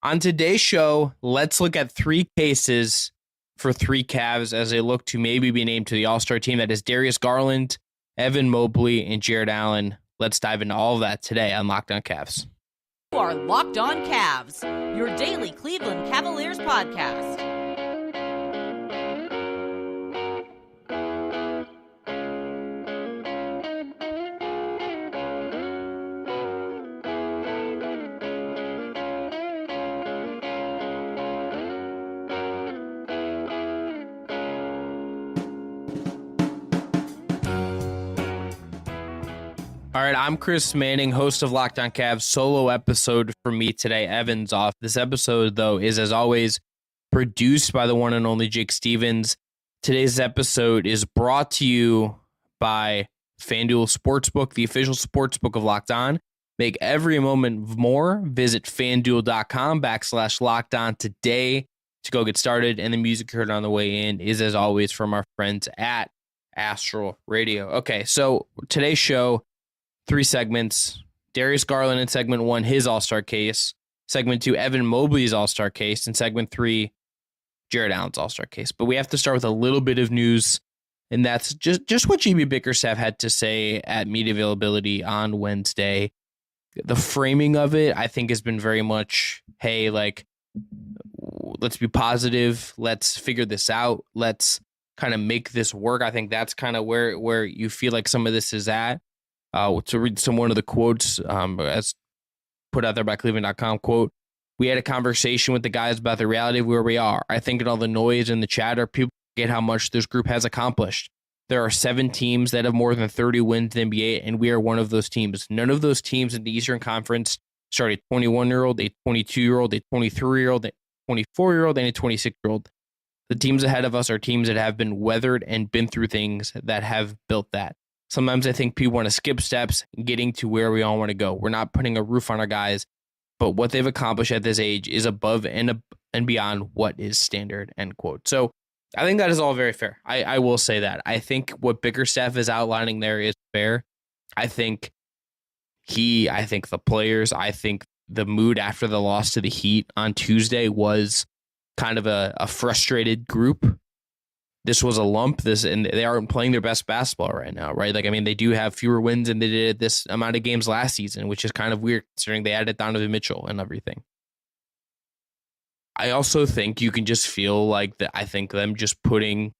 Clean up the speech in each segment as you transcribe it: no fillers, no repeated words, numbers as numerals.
On today's show, let's look at three cases for three Cavs as they look to maybe be named to the All-Star team. That is Darius Garland, Evan Mobley, and Jarrett Allen. Let's dive into all of that today on Locked On Cavs. You are Locked On Cavs, your daily Cleveland Cavaliers podcast. All right, I'm Chris Manning, host of Locked On Cavs, solo episode for me today. Evan's off. This episode, though, is, as always, produced by the one and only Jake Stevens. Today's episode is brought to you by FanDuel Sportsbook, the official sportsbook of Locked On. Make every moment more. Visit FanDuel.com/LockedOn today to go get started. And the music heard on the way in is, as always, from our friends at Astral Radio. Okay, so today's show, three segments. Darius Garland in segment 1, his All-Star case. Segment 2, Evan Mobley's All-Star case. And segment 3, Jarrett Allen's All-Star case. But we have to start with a little bit of news, and that's just what JB Bickerstaff had to say at media availability on Wednesday. The framing of it, I think, has been very much, hey, like, let's be positive. Let's figure this out. Let's kind of make this work. I think that's kind of where you feel like some of this is at. To read one of the quotes, as put out there by Cleveland.com, quote, "We had a conversation with the guys about the reality of where we are. I think in all the noise and the chatter, people forget how much this group has accomplished. There are 7 teams that have more than 30 wins in the NBA, and we are one of those teams. None of those teams in the Eastern Conference start a 21-year-old, a 22-year-old, a 23-year-old, a 24-year-old, and a 26-year-old. The teams ahead of us are teams that have been weathered and been through things that have built that. Sometimes I think people want to skip steps getting to where we all want to go. We're not putting a roof on our guys, but what they've accomplished at this age is above and beyond what is standard," end quote. So I think that is all very fair. I will say that. I think what Bickerstaff is outlining there is fair. I think the players, I think the mood after the loss to the Heat on Tuesday was kind of a frustrated group. This was a lump. And they aren't playing their best basketball right now, right? Like, I mean, they do have fewer wins than they did this amount of games last season, which is kind of weird considering they added Donovan Mitchell and everything. I also think you can just feel like that. I think them just putting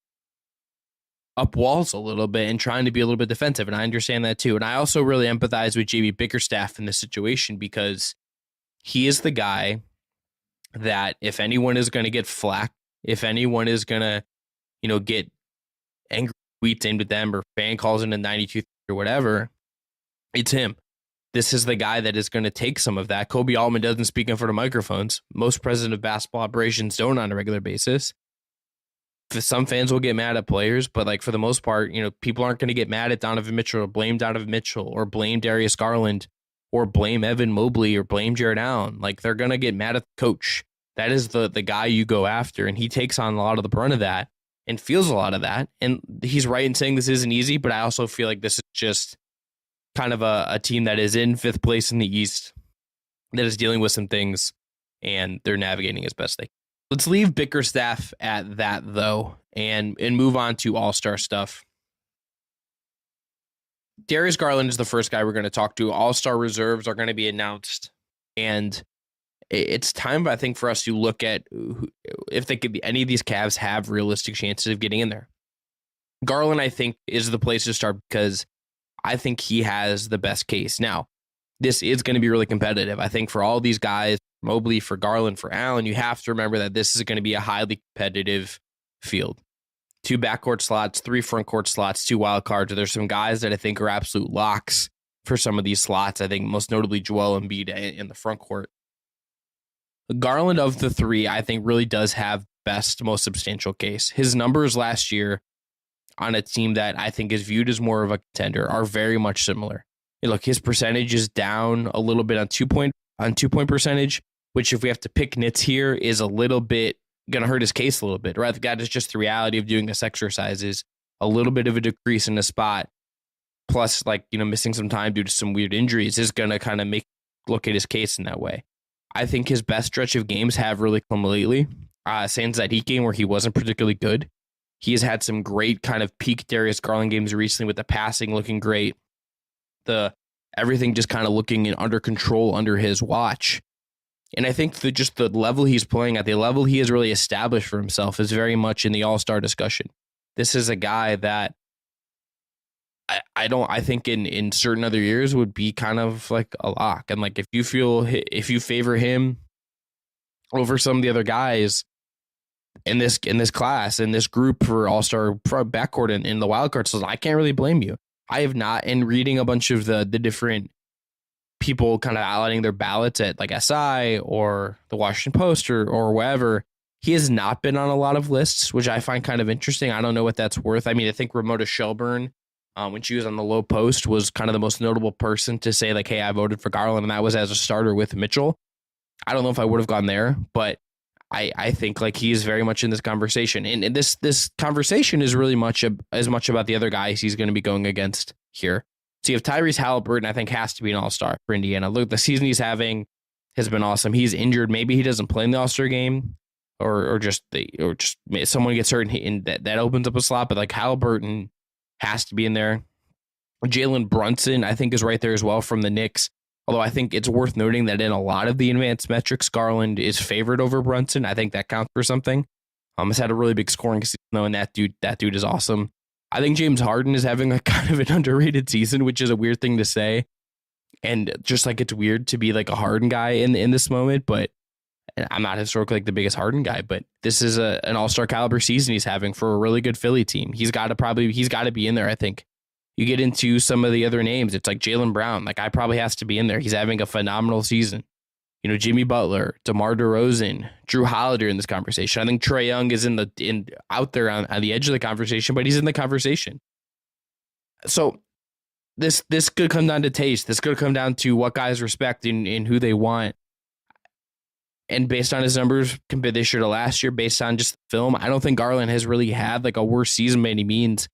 up walls a little bit and trying to be a little bit defensive, and I understand that too. And I also really empathize with JB Bickerstaff in this situation because he is the guy that if anyone is going to get flack, if anyone is going to get angry tweets aimed at them or fan calls into 92 or whatever, it's him. This is the guy that is going to take some of that. Kobe Altman doesn't speak in front of microphones. Most president of basketball operations don't on a regular basis. Some fans will get mad at players, but like for the most part, people aren't going to get mad at Donovan Mitchell or blame Donovan Mitchell or blame Darius Garland or blame Evan Mobley or blame Jarrett Allen. Like they're going to get mad at the coach. That is the guy you go after, and he takes on a lot of the brunt of that and feels a lot of that. And he's right in saying this isn't easy, but I also feel like this is just kind of a team that is in 5th place in the East that is dealing with some things, and they're navigating as best they can. Let's leave Bickerstaff at that, though, and move on to all-star stuff. Darius Garland is the first guy we're going to talk to. All-star reserves are going to be announced, and it's time, I think, for us to look at if they could be, any of these Cavs have realistic chances of getting in there. Garland, I think, is the place to start because I think he has the best case. Now, this is going to be really competitive. I think for all these guys, Mobley, for Garland, for Allen, you have to remember that this is going to be a highly competitive field. 2 backcourt slots, 3 frontcourt slots, 2 wild cards. There's some guys that I think are absolute locks for some of these slots. I think most notably Joel Embiid in the frontcourt. Garland of the 3, I think, really does have best, most substantial case. His numbers last year on a team that I think is viewed as more of a contender are very much similar. Look, his percentage is down a little bit on 2-point percentage, which if we have to pick nits here is a little bit going to hurt his case a little bit, right? That is just the reality of doing this exercise is a little bit of a decrease in the spot. Plus, missing some time due to some weird injuries is going to kind of look at his case in that way. I think his best stretch of games have really come lately. Sans that Heat game where he wasn't particularly good. He has had some great kind of peak Darius Garland games recently with the passing looking great. Everything just kind of looking under control under his watch. And I think just the level he's playing at, the level he has really established for himself is very much in the all-star discussion. This is a guy that I think in certain other years would be kind of like a lock. And like if you favor him over some of the other guys in this class, in this group for all-star backcourt in the wildcard season, I can't really blame you. I have not, in reading a bunch of the different people kind of outlining their ballots at like SI or the Washington Post or wherever, he has not been on a lot of lists, which I find kind of interesting. I don't know what that's worth. I mean, I think Ramona Shelburne, when she was on the low post, was kind of the most notable person to say like, hey, I voted for Garland, and that was as a starter with Mitchell. I don't know if I would have gone there, but I think like he is very much in this conversation. And this conversation is really as much about the other guys he's going to be going against here. So you have Tyrese Halliburton, I think has to be an all-star for Indiana. Look, the season he's having has been awesome. He's injured. Maybe he doesn't play in the all-star game or just someone gets hurt and that opens up a slot. But like Halliburton has to be in there. Jalen Brunson, I think, is right there as well from the Knicks. Although I think it's worth noting that in a lot of the advanced metrics, Garland is favored over Brunson. I think that counts for something. He's had a really big scoring season, though, and that dude is awesome. I think James Harden is having a kind of an underrated season, which is a weird thing to say. And just like it's weird to be like a Harden guy in this moment, but I'm not historically like the biggest Harden guy, but this is an all-star caliber season he's having for a really good Philly team. He's got to be in there, I think. You get into some of the other names, it's like Jaylen Brown. Like, I probably has to be in there. He's having a phenomenal season. You know, Jimmy Butler, DeMar DeRozan, Drew Holiday in this conversation. I think Trae Young is out there on the edge of the conversation, but he's in the conversation. So this could come down to taste. This could come down to what guys respect and who they want. And based on his numbers compared this year to last year, based on just the film, I don't think Garland has really had like a worse season by any means.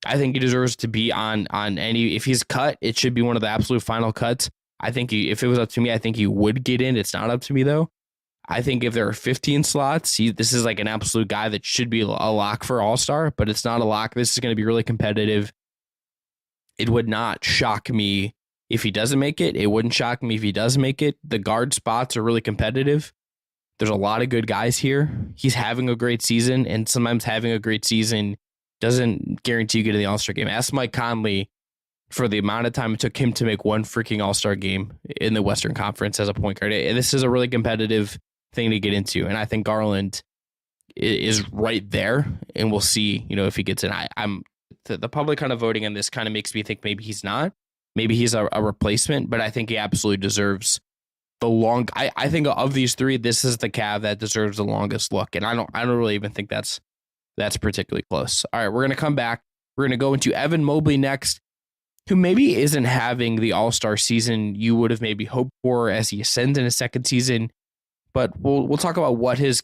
I think he deserves to be on any. If he's cut, it should be one of the absolute final cuts. I think if it was up to me, I think he would get in. It's not up to me, though. I think if there are 15 slots, this is like an absolute guy that should be a lock for All-Star, but it's not a lock. This is going to be really competitive. It would not shock me if he doesn't make it. It wouldn't shock me if he does make it. The guard spots are really competitive. There's a lot of good guys here. He's having a great season, and sometimes having a great season doesn't guarantee you get in the All-Star game. Ask Mike Conley for the amount of time it took him to make one freaking All-Star game in the Western Conference as a point guard. This is a really competitive thing to get into, and I think Garland is right there, and we'll see, if he gets in. The public kind of voting on this kind of makes me think maybe he's not. Maybe he's a replacement, but I think he absolutely deserves I think of these three, this is the Cav that deserves the longest look, and I don't really even think that's particularly close. All right, we're going to come back. We're going to go into Evan Mobley next, who maybe isn't having the all-star season you would have maybe hoped for as he ascends in his second season. But we'll talk about what his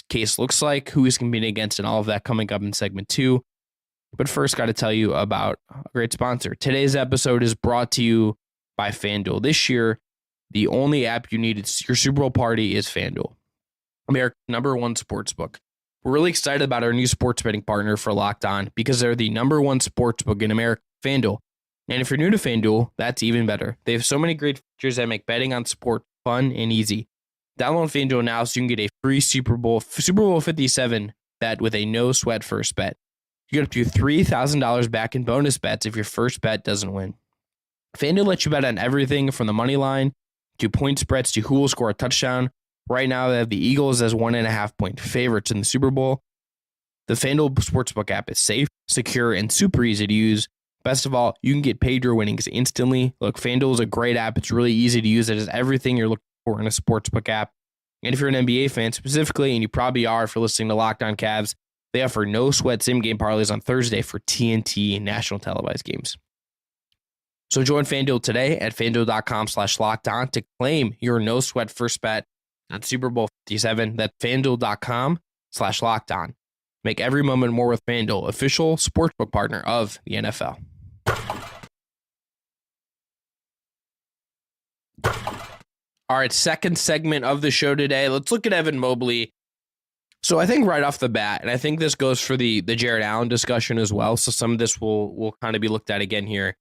case looks like, who he's competing against, and all of that coming up in segment 2. But first, got to tell you about a great sponsor. Today's episode is brought to you by FanDuel. This year, the only app you need at your Super Bowl party is FanDuel, America's #1 sportsbook. We're really excited about our new sports betting partner for Locked On because they're the #1 sportsbook in America, FanDuel. And if you're new to FanDuel, that's even better. They have so many great features that make betting on sport fun and easy. Download FanDuel now so you can get a free Super Bowl 57 bet with a no-sweat first bet. You get up to $3,000 back in bonus bets if your first bet doesn't win. FanDuel lets you bet on everything from the money line to point spreads to who will score a touchdown. Right now, they have the Eagles as 1.5-point favorites in the Super Bowl. The FanDuel Sportsbook app is safe, secure, and super easy to use. Best of all, you can get paid your winnings instantly. Look, FanDuel is a great app. It's really easy to use. It has everything you're looking for in a sportsbook app. And if you're an NBA fan specifically, and you probably are if you're listening to Locked On Cavs, they offer no-sweat sim-game parlays on Thursday for TNT national televised games. So join FanDuel today at FanDuel.com/lockedon to claim your no-sweat first bet on Super Bowl 57. That's FanDuel.com/lockedon. Make every moment more with FanDuel, official sportsbook partner of the NFL. All right, second segment of the show today. Let's look at Evan Mobley. So I think right off the bat, and I think this goes for the Jarrett Allen discussion as well, so some of this will kind of be looked at again here.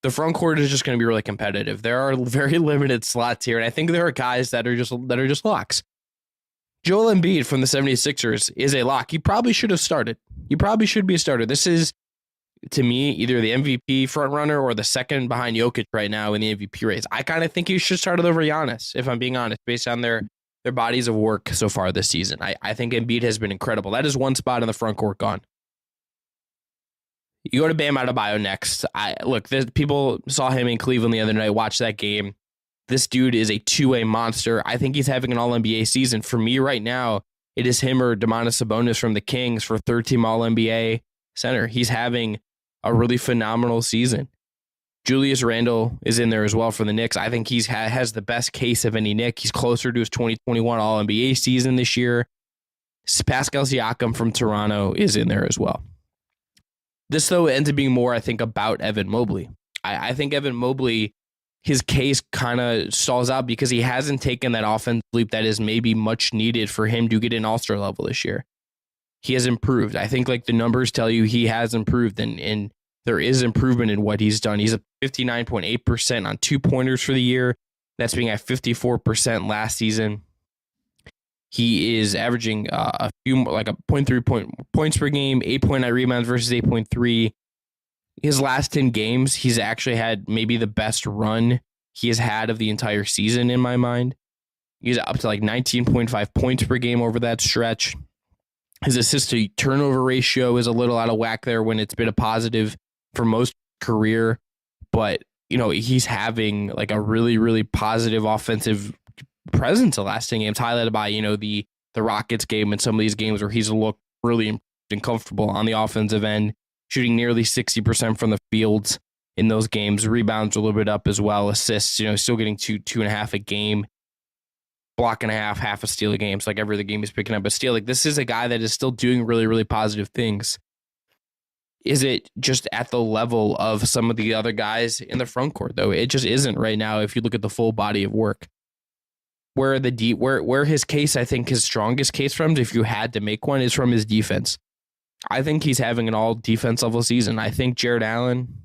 The front court is just going to be really competitive. There are very limited slots here, and I think there are guys that are just locks. Joel Embiid from the 76ers is a lock. He probably should have started. He probably should be a starter. This is, to me, either the MVP frontrunner or the second behind Jokic right now in the MVP race. I kind of think he should start over Giannis, if I'm being honest, based on their bodies of work so far this season. I think Embiid has been incredible. That is one spot in the front court gone. You go to Bam Adebayo next. People saw him in Cleveland the other night, watched that game. This dude is a two-way monster. I think he's having an All-NBA season. For me right now, it is him or Domantas Sabonis from the Kings for third-team All-NBA center. He's having a really phenomenal season. Julius Randle is in there as well for the Knicks. I think he has the best case of any Knick. He's closer to his 2021 All-NBA season this year. Pascal Siakam from Toronto is in there as well. This, though, ends up being more, I think, about Evan Mobley. I think Evan Mobley, his case kind of stalls out because he hasn't taken that offensive leap that is maybe much needed for him to get an all-star level this year. He has improved. I think the numbers tell you he has improved, and there is improvement in what he's done. He's at 59.8% on 2-pointers for the year. That's being at 54% last season. He is averaging a 0.3 points per game, 8.9 rebounds versus 8.3. His last 10 games, he's actually had maybe the best run he has had of the entire season in my mind. He's up to 19.5 points per game over that stretch. His assist to turnover ratio is a little out of whack there when it's been a positive for most career. But, he's having a really, really positive offensive presence the last 10 games, highlighted by, the Rockets game and some of these games where he's looked really comfortable on the offensive end, shooting nearly 60% from the field in those games. Rebounds a little bit up as well. Assists, still getting 2.5 a game. Block and a half a steal a game. So every other game he's picking up. But still, this is a guy that is still doing really, really positive things. Is it just at the level of some of the other guys in the front court, though? It just isn't right now if you look at the full body of work. Where his case, I think his strongest case from, if you had to make one, is from his defense. I think he's having an all defense level season. I think Jarrett Allen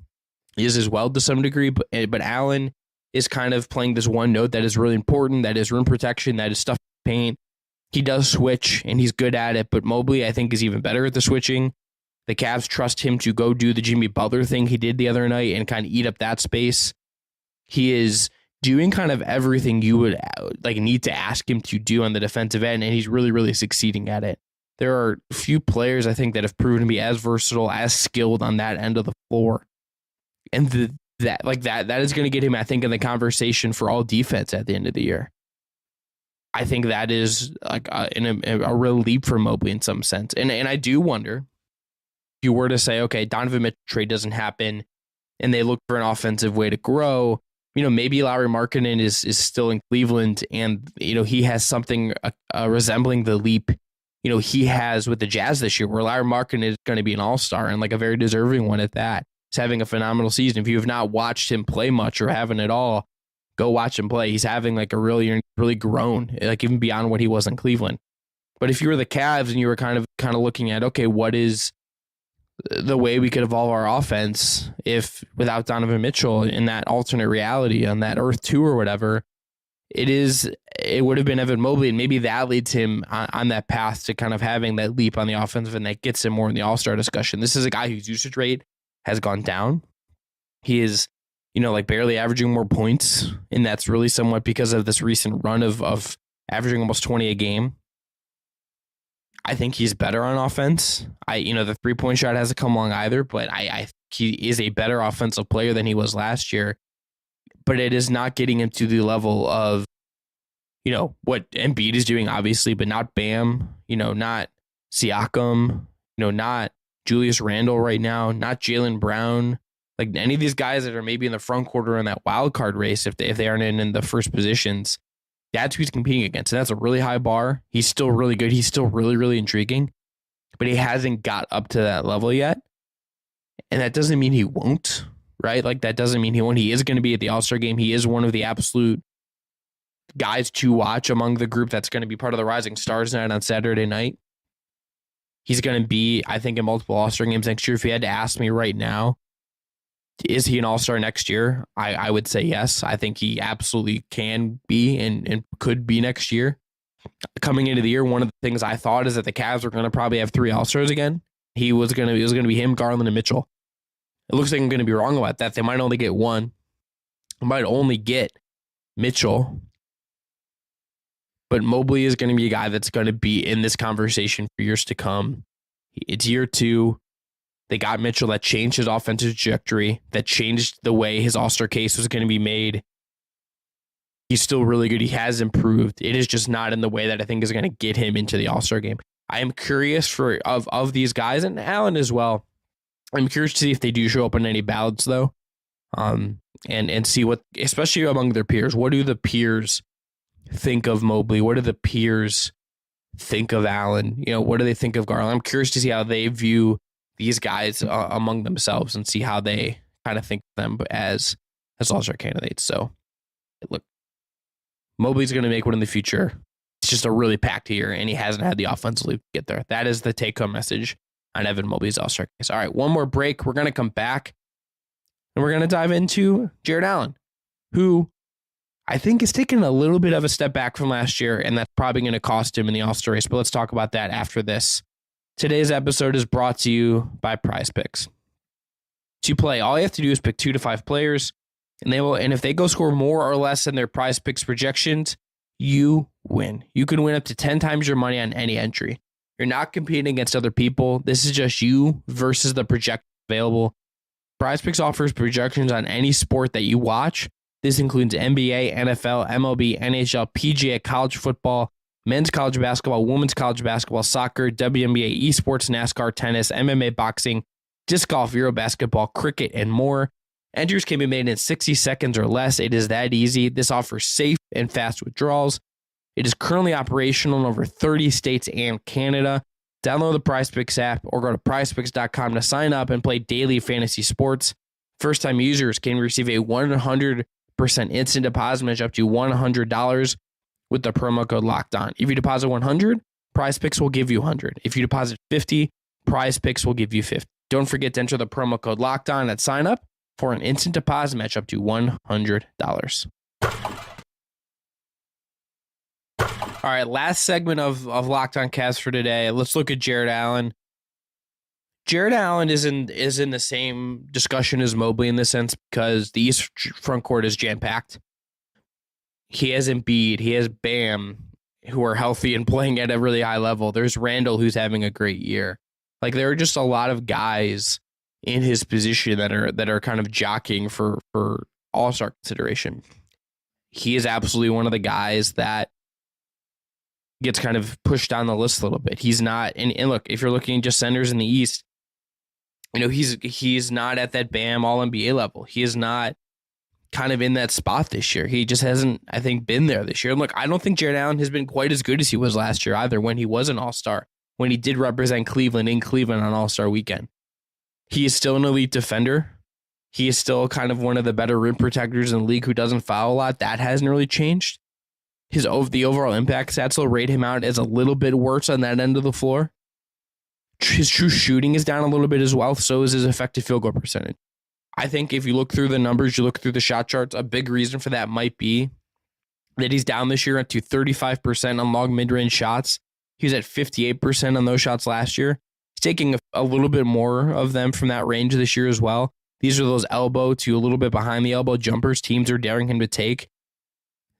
is as well to some degree, but Allen is kind of playing this one note that is really important, that is rim protection, that is stuff paint. He does switch and he's good at it, but Mobley I think is even better at the switching. The Cavs trust him to go do the Jimmy Butler thing he did the other night and kind of eat up that space. He is doing kind of everything you would need to ask him to do on the defensive end, and he's really, really succeeding at it. There are few players, I think, that have proven to be as versatile, as skilled on that end of the floor. And that is going to get him, I think, in the conversation for all defense at the end of the year. I think that is a real leap for Mobley in some sense. And I do wonder, if you were to say, okay, Donovan Mitchell trade doesn't happen, and they look for an offensive way to grow, maybe Lauri Markkanen is still in Cleveland, and he has something resembling the leap he has with the Jazz this year, where Lauri Markkanen is going to be an all-star and a very deserving one at that. He's having a phenomenal season. If you have not watched him play much or haven't at all, go watch him play. He's having a really, really grown, even beyond what he was in Cleveland. But if you were the Cavs and you were kind of looking at, okay, what is the way we could evolve our offense if without Donovan Mitchell in that alternate reality on that Earth 2 or whatever, it would have been Evan Mobley, and maybe that leads him on that path to kind of having that leap on the offensive, and that gets him more in the all-star discussion. This is a guy whose usage rate has gone down. He is, barely averaging more points, and that's really somewhat because of this recent run of averaging almost 20 a game. I think he's better on offense. The 3-point shot hasn't come along either, but I he is a better offensive player than he was last year. But it is not getting him to the level of, what Embiid is doing, obviously, but not Bam, not Siakam, not Julius Randle right now, not Jaylen Brown. Any of these guys that are maybe in the front court or in that wild card race, if they aren't in the first positions, that's who he's competing against. And that's a really high bar. He's still really good. He's still really, really intriguing, but he hasn't got up to that level yet. And that doesn't mean he won't, right? That doesn't mean he won't. He is going to be at the All-Star game. He is one of the absolute guys to watch among the group that's going to be part of the Rising Stars night on Saturday night. He's going to be, I think, in multiple All-Star games next year. If you had to ask me right now, is he an All-Star next year? I would say yes. I think he absolutely can be and could be next year. Coming into the year, one of the things I thought is that the Cavs were going to probably have 3 All-Stars again. It was going to be him, Garland, and Mitchell. It looks like I'm going to be wrong about that. They might only get one. They might only get Mitchell. But Mobley is going to be a guy that's going to be in this conversation for years to come. It's year 2. They got Mitchell. That changed his offensive trajectory. That changed the way his All-Star case was going to be made. He's still really good. He has improved. It is just not in the way that I think is going to get him into the All-Star game. I am curious of these guys, and Allen as well. I'm curious to see if they do show up on any ballots, though, and see what, especially among their peers, what do the peers think of Mobley? What do the peers think of Allen? What do they think of Garland? I'm curious to see how they view these guys among themselves and see how they kind of think of them as All-Star candidates. So, look, Mobley's going to make one in the future. It's just a really packed year, and he hasn't had the offensive league to get there. That is the take-home message on Evan Mobley's All-Star case. All right, one more break. We're going to come back, and we're going to dive into Jarrett Allen, who I think is taking a little bit of a step back from last year, and that's probably going to cost him in the All-Star race. But let's talk about that after this. Today's episode is brought to you by PrizePicks. To play, all you have to do is pick 2 to 5 players, and if they go score more or less than their PrizePicks projections, you win. You can win up to 10 times your money on any entry. You're not competing against other people. This is just you versus the projections available. PrizePicks offers projections on any sport that you watch. This includes NBA, NFL, MLB, NHL, PGA, college football, men's college basketball, women's college basketball, soccer, WNBA, esports, NASCAR, tennis, MMA, boxing, disc golf, Euro basketball, cricket, and more. Entries can be made in 60 seconds or less. It is that easy. This offers safe and fast withdrawals. It is currently operational in over 30 states and Canada. Download the PrizePicks app or go to prizepicks.com to sign up and play daily fantasy sports. First-time users can receive a 100% instant deposit match up to $100 with the promo code LOCKEDON. If you deposit $100, PrizePicks will give you $100. If you deposit $50, PrizePicks will give you $50. Don't forget to enter the promo code LOCKEDON at sign up for an instant deposit match up to $100. All right, last segment of Locked On Cavs for today. Let's look at Jarrett Allen. Jarrett Allen is in the same discussion as Mobley in this sense because the East front court is jam-packed. He has Embiid, he has Bam, who are healthy and playing at a really high level. There's Randall, who's having a great year. Like, there are just a lot of guys in his position that are kind of jockeying for all-star consideration. He is absolutely one of the guys that gets kind of pushed down the list a little bit. He's not, and look, if you're looking at just centers in the East, he's not at that Bam All-NBA level. He is not kind of in that spot this year. He just hasn't, I think, been there this year. And look, I don't think Jarrett Allen has been quite as good as he was last year either when he was an All-Star, when he did represent Cleveland in Cleveland on All-Star weekend. He is still an elite defender. He is still kind of one of the better rim protectors in the league who doesn't foul a lot. That hasn't really changed. The overall impact stats will rate him out as a little bit worse on that end of the floor. His true shooting is down a little bit as well. So is his effective field goal percentage. I think if you look through the numbers, you look through the shot charts, a big reason for that might be that he's down this year to 35% on long mid-range shots. He was at 58% on those shots last year. He's taking a little bit more of them from that range this year as well. These are those elbow to a little bit behind the elbow jumpers teams are daring him to take.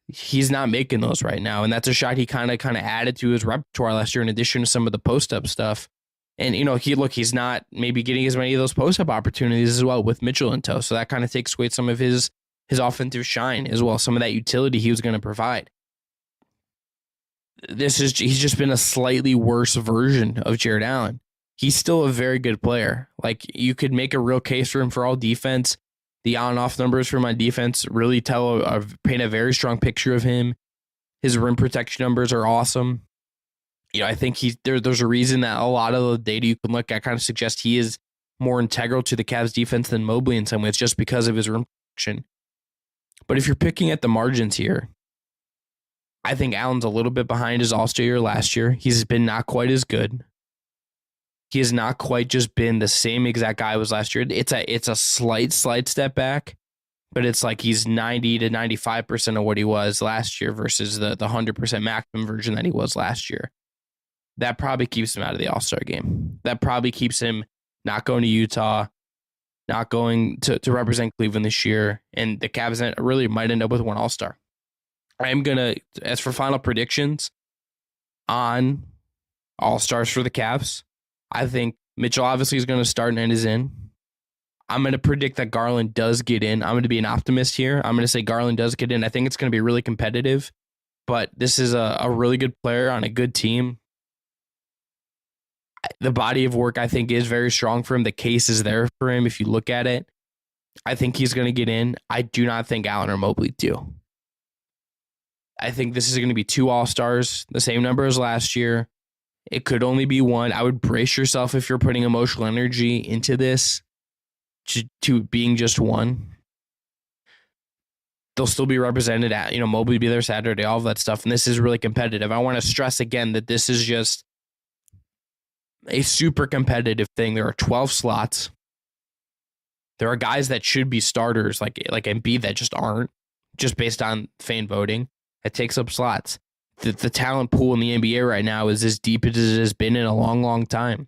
He's not making those right now, and that's a shot he kind of added to his repertoire last year in addition to some of the post-up stuff. And, he's not maybe getting as many of those post-up opportunities as well with Mitchell in tow, so that kind of takes away some of his offensive shine as well, some of that utility he was going to provide. He's just been a slightly worse version of Jarrett Allen. He's still a very good player. Like, you could make a real case for him for all defense. The on and off numbers for my defense really paint a very strong picture of him. His rim protection numbers are awesome. I think there's a reason that a lot of the data you can look at kind of suggests he is more integral to the Cavs defense than Mobley in some ways, just because of his rim protection. But if you're picking at the margins here, I think Allen's a little bit behind his All-Star year last year. He's been not quite as good. He has not quite just been the same exact guy he was last year. It's a slight step back, but it's like he's 90 to 95% of what he was last year versus the 100% maximum version that he was last year. That probably keeps him out of the All-Star game. That probably keeps him not going to Utah, not going to represent Cleveland this year, and the Cavs really might end up with one All-Star. I'm going to, as for final predictions on All-Stars for the Cavs, I think Mitchell obviously is going to start and is in. I'm going to predict that Garland does get in. I'm going to be an optimist here. I'm going to say Garland does get in. I think it's going to be really competitive, but this is a really good player on a good team. The body of work, I think, is very strong for him. The case is there for him if you look at it. I think he's going to get in. I do not think Allen or Mobley do. I think this is going to be 2 All-Stars, the same number as last year. It could only be one. I would brace yourself if you're putting emotional energy into this to being just one. They'll still be represented at, Mobley will be there Saturday, all of that stuff. And this is really competitive. I want to stress again that this is just a super competitive thing. There are 12 slots. There are guys that should be starters like Embiid that just aren't, just based on fan voting. It takes up slots. The talent pool in the NBA right now is as deep as it has been in a long, long time.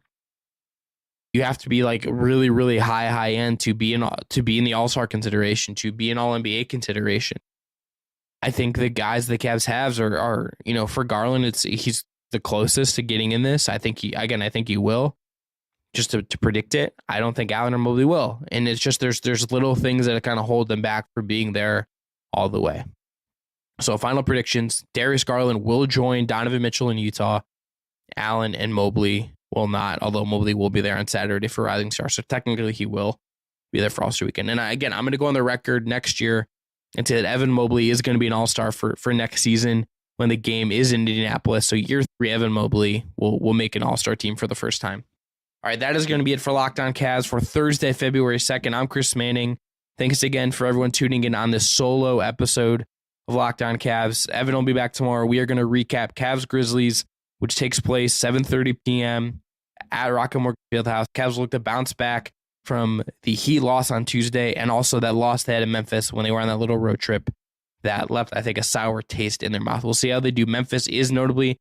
You have to be like really, really high end to be in the All-Star consideration, to be an All-NBA consideration. I think the guys the Cavs have are for Garland, he's the closest to getting in this. I think he will. Just to predict it, I don't think Allen or Mobley will. And it's just there's little things that kind of hold them back from being there all the way. So final predictions, Darius Garland will join Donovan Mitchell in Utah. Allen and Mobley will not, although Mobley will be there on Saturday for Rising Star. So technically he will be there for All-Star Weekend. And I'm going to go on the record next year and say that Evan Mobley is going to be an All-Star for next season when the game is in Indianapolis. So year 3, Evan Mobley will make an All-Star team for the first time. All right, that is going to be it for Locked On Cavs for Thursday, February 2nd. I'm Chris Manning. Thanks again for everyone tuning in on this solo episode of Locked On Cavs. Evan will be back tomorrow. We are going to recap Cavs Grizzlies, which takes place 7:30 p.m. at Rocket Mortgage Fieldhouse. Cavs look to bounce back from the Heat loss on Tuesday and also that loss they had in Memphis when they were on that little road trip that left, I think, a sour taste in their mouth. We'll see how they do. Memphis is notably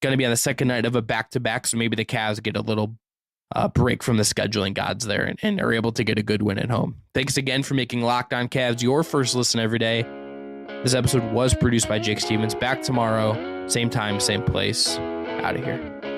going to be on the second night of a back-to-back, so maybe the Cavs get a little break from the scheduling gods there and are able to get a good win at home. Thanks again for making Locked On Cavs your first listen every day. This episode was produced by Jake Stevens. Back tomorrow, same time, same place. Out of here.